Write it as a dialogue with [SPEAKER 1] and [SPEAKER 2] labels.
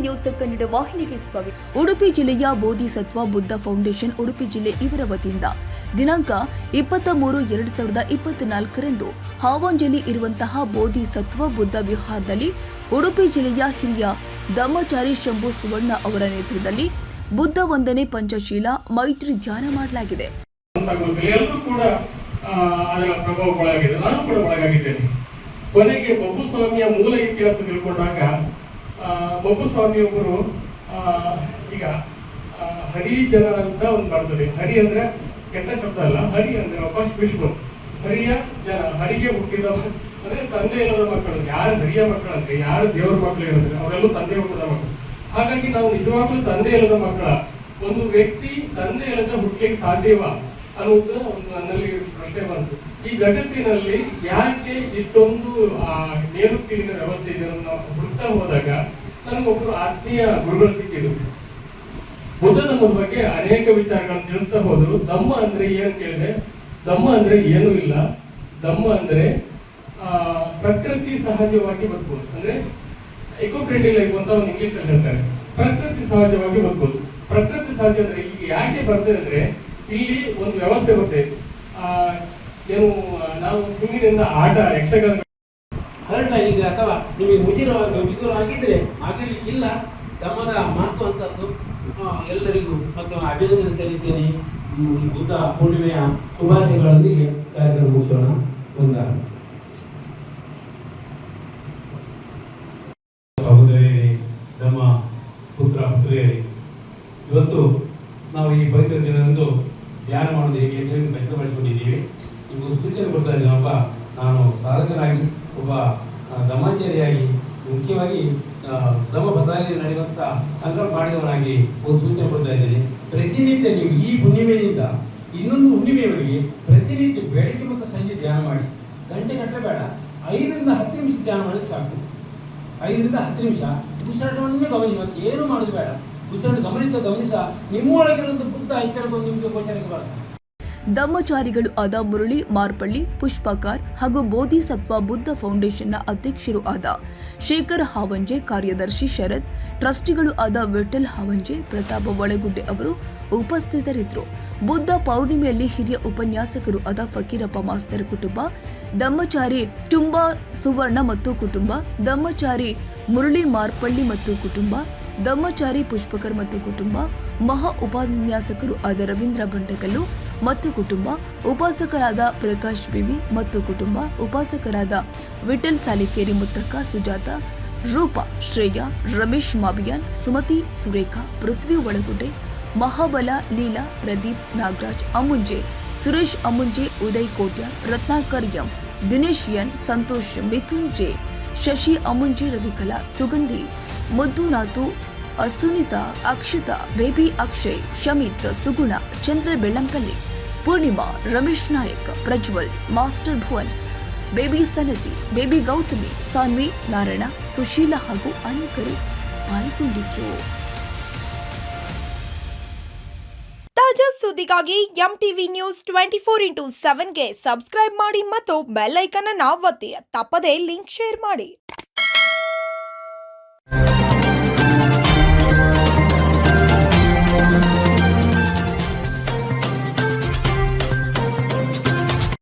[SPEAKER 1] News Kannada ವಾಹಿನಿಗೆ ಸ್ವಾಗತ. ಉಡುಪಿ ಜಿಲ್ಲೆಯ ಬೋಧಿಸತ್ವ ಬುದ್ಧ ಫೌಂಡೇಶನ್ ಉಡುಪಿ ಜಿಲ್ಲೆ ಇವರ ವತಿಯಿಂದ ದಿನಾಂಕ 23/2/2024 ಹಾವಂಜಲಿ ಇರುವಂತಹ ಬೋಧಿಸತ್ವ ಬುದ್ಧ ವಿಹಾರದಲ್ಲಿ ಉಡುಪಿ ಜಿಲ್ಲೆಯ ಹಿರಿಯ ಧಮ್ಮಚಾರಿ ಶಂಭು ಸುವರ್ಣ ಅವರ ನೇತೃತ್ವದಲ್ಲಿ ಬುದ್ಧ ವಂದನೆ ಪಂಚಶೀಲ ಮೈತ್ರಿ ಧ್ಯಾನ ಮಾಡಲಾಗಿದೆ.
[SPEAKER 2] ಕೊನೆಗೆ ಬಬ್ಬುಸ್ವಾಮಿಯ ಮೂಲ ಇತಿಹಾಸ ತಿಳ್ಕೊಂಡಾಗ ಬಬ್ಬುಸ್ವಾಮಿಯೊಬ್ಬರು ಈಗ ಹರಿ ಜನ ಅಂತ ಒಂದು ಬರ್ತದೆ. ಹರಿ ಅಂದ್ರೆ ಕೆಟ್ಟ ಶಬ್ದ ಅಲ್ಲ, ಹರಿ ಅಂದ್ರೆ ಅವಕಾಶ ವಿಷ್ಣು, ಹರಿಯ ಜನ, ಹರಿಗೆ ಹುಟ್ಟಿದ ಅಂದ್ರೆ ತಂದೆ ಇಲ್ಲದ ಮಕ್ಕಳು. ಯಾರು ಹರಿಯ ಮಕ್ಕಳು ಅಂದ್ರೆ ಯಾರು ದೇವರ ಮಕ್ಕಳು ಇರುತ್ತೆ ಅವರೆಲ್ಲೂ ತಂದೆ ಹುಟ್ಟಿದ ಮಕ್ಕಳು. ಹಾಗಾಗಿ ನಾವು ನಿಜವಾಗ್ಲೂ ತಂದೆ ಇಲ್ಲದ ಮಕ್ಕಳ. ಒಂದು ವ್ಯಕ್ತಿ ತಂದೆ ಇಲ್ಲದ ಹುಟ್ಟಲಿಕ್ಕೆ ಸಾಧ್ಯವ ಅನ್ನೋದು ಒಂದು ನನ್ನಲ್ಲಿ ಪ್ರಶ್ನೆ ಬಂತು. ಈ ಜಗತ್ತಿನಲ್ಲಿ ಯಾಕೆ ಇಷ್ಟೊಂದು ನೇರುತ್ತೀರಿನ ವ್ಯವಸ್ಥೆ ಇದೆ ನಾವು ಹುಡುಕ್ತಾ ಹೋದಾಗ ನನಗೊಬ್ಬರು ಆತ್ಮೀಯ ಗುರುಗಳು ಸಿಕ್ಕಿದ್ರು. ಬುದ್ಧನ ಬಗ್ಗೆ ಅನೇಕ ವಿಚಾರಗಳನ್ನು ತಿಳಿಸ್ತಾ ಹೋದ್ರು. ಧಮ್ಮ ಅಂದ್ರೆ ಏನು ಕೇಳಿದೆ, ಧಮ್ಮ ಅಂದ್ರೆ ಏನೂ ಇಲ್ಲ. ಧಮ್ಮ ಅಂದ್ರೆ ಪ್ರಕೃತಿ ಸಹಜವಾಗಿ ಬದುಕೋದು, ಅಂದ್ರೆ ಎಕೋ ಫ್ರೆಂಡ್ಲಿ ಲೈಫ್ ಅಂತ ಒಂದು ಇಂಗ್ಲಿಷ್ ಅಲ್ಲಿ ಹೇಳ್ತಾರೆ. ಪ್ರಕೃತಿ ಸಹಜವಾಗಿ ಬದುಕೋದು. ಪ್ರಕೃತಿ ಸಹಜ ಅಂದ್ರೆ ಈಗ ಯಾಕೆ ಬರ್ತದೆ ಅಂದ್ರೆ ಇಲ್ಲಿ ಒಂದು ವ್ಯವಸ್ಥೆ ಬರ್ತದೆ. ಏನು ನಾವು ಸುಮ್ಮಿನಿಂದ ಆಟ ಯಕ್ಷಗಾನ
[SPEAKER 3] ಹರ್ಟ್ ಆಗಿದೆ ಅಥವಾ ನಿಮಗೆ ಮುಜುಗರವಾಗಿದ್ರೆ ಆಗಲಿಕ್ಕಿಲ್ಲ. ಧಮ್ಮದ ಮಹತ್ವ ಅಂತದ್ದು ಎಲ್ಲರಿಗೂ ಮತ್ತು ಅಭಿನಂದನೆ ಸಲ್ಲಿಸ್ತೇನೆ. ಬುದ್ಧ ಪೂರ್ಣಿಮೆಯ ಶುಭಾಶಯಗಳೊಂದಿಗೆ ಕಾರ್ಯಕ್ರಮ ಮುಗಿಸೋಣ.
[SPEAKER 4] ಸಹೋದರಿಯರೇ, ನಮ್ಮ ಪುತ್ರ ಪುತ್ರಿಯರೇ, ಇವತ್ತು ನಾವು ಈ ಪವಿತ್ರ ದಿನದಂದು ಧ್ಯಾನ ಮಾಡೋದು ಹೇಗೆ ಅಂತ ಹೇಳಿ ಖಚಿತಪಡಿಸಿಕೊಂಡಿದ್ದೀವಿ. ನಿಮಗೊಂದು ಸೂಚನೆ ಕೊಡ್ತಾ ಇದ್ದೀನಿ. ನಾನು ಸಾಧಕನಾಗಿ ಒಬ್ಬ ಧಮ್ಮಾಚಾರಿಯಾಗಿ ಮುಖ್ಯವಾಗಿ ಧಮ್ಮ ಬದಲಾವಣೆ ನಡೆಯುವಂಥ ಸಂಕಲ್ಪ ಮಾಡಿದವನಾಗಿ ಒಂದು ಸೂಚನೆ ಕೊಡ್ತಾ ಇದ್ದೇನೆ. ಪ್ರತಿನಿತ್ಯ ನೀವು ಈ ಹುಣ್ಣಿಮೆಯಿಂದ ಇನ್ನೊಂದು ಹುಣ್ಣಿಮೆಯವರೆಗೆ ಪ್ರತಿನಿತ್ಯ ಬೆಳಗ್ಗೆ ಮತ್ತು ಸಂಜೆ ಧ್ಯಾನ ಮಾಡಿ. ಗಂಟೆ ಬೇಡ, 5ರಿಂದ 10 ನಿಮಿಷ ಧ್ಯಾನ ಮಾಡಿದ್ರೆ ಸಾಕು. 5ರಿಂದ 10 ನಿಮಿಷ ಉಸಿರಾಟವನ್ನೇ ಗಮನಿಸಿ, ಮತ್ತೆ ಏನು ಮಾಡೋದು ಬೇಡ. ಉಸಿರಾಟ ಗಮನಿಸ ನಿಮ್ಮೊಳಗಿರೋದು ಬುದ್ಧ ಎಚ್ಚರಗೊಂಡು ನಿಮಗೆ ಗೋಚರಕ್ಕೆ ಬರುತ್ತೆ.
[SPEAKER 1] ಧಮ್ಮಚಾರಿಗಳು ಆದ ಮುರಳಿ ಮಾರ್ಪಳ್ಳಿ, ಪುಷ್ಪಕಾರ್ ಹಾಗೂ ಬೋಧಿಸತ್ವ ಬುದ್ಧ ಫೌಂಡೇಶನ್ನ ಅಧ್ಯಕ್ಷರು ಆದ ಶೇಖರ್ ಹಾವಂಜೆ, ಕಾರ್ಯದರ್ಶಿ ಶರತ್, ಟ್ರಸ್ಟಿಗಳು ಆದ ವಿಠಲ್ ಹಾವಂಜೆ, ಪ್ರತಾಪ ಒಳಗುಡ್ಡೆ ಅವರು ಉಪಸ್ಥಿತರಿದ್ದರು. ಬುದ್ಧ ಪೌರ್ಣಿಮೆಯಲ್ಲಿ ಹಿರಿಯ ಉಪನ್ಯಾಸಕರು ಆದ ಫಕೀರಪ್ಪ ಮಾಸ್ತರ್ ಕುಟುಂಬ, ಧಮ್ಮಚಾರಿ ಶಂಭು ಸುವರ್ಣ ಮತ್ತು ಕುಟುಂಬ, ಧಮ್ಮಚಾರಿ ಮುರಳಿ ಮಾರ್ಪಳ್ಳಿ ಮತ್ತು ಕುಟುಂಬ, ಧಮ್ಮಚಾರಿ ಪುಷ್ಪಕರ್ ಮತ್ತು ಕುಟುಂಬ, ಮಹಾ ಉಪನ್ಯಾಸಕರು ಆದ ರವೀಂದ್ರ ಬಂಟಕಲ್ಲು ಮತ್ತು ಕುಟುಂಬ, ಉಪಾಸಕರಾದ ಪ್ರಕಾಶ್ ಬಿವಿ ಮತ್ತು ಕುಟುಂಬ, ಉಪಾಸಕರಾದ Vittal Salikeri, Muttakka, Sujatha, Roopa, Shreya, Ramesh Mabiyan, Sumathi, Surekha, Prithvi Olagudde, Mahabala, Leela, Pradeep, Nagaraj Amunje, Suresh Amunje, Uday Kotya, Ratnakar M, Dinesh N, Santosh, Mithun J, Shashi Amunje, Ravikala, Sugandhi, Muddunathu, Sunitha, Akshatha, baby Akshay, Shamith, Suguna, Chandra Bellampalli, Poornima, Ramesh Nayak, Prajwal, master Bhuvan, baby Sanathi, baby Gauthami, Sanvi, Narayana, Sushila ಹಾಗೂ ಅನೇಕರು ಪಾಲ್ಗೊಂಡಿದ್ದರು.
[SPEAKER 5] ತಾಜಾ ಸುದ್ದಿಗಾಗಿ ಎಂಟಿವಿ ನ್ಯೂಸ್ 24x7ಗೆ ಸಬ್ಸ್ಕ್ರೈಬ್ ಮಾಡಿ ಮತ್ತು ಬೆಲ್ ಐಕಾನ್ ಅನ್ನು ಒತ್ತಿ. ತಪ್ಪದೇ ಲಿಂಕ್ ಶೇರ್ ಮಾಡಿ.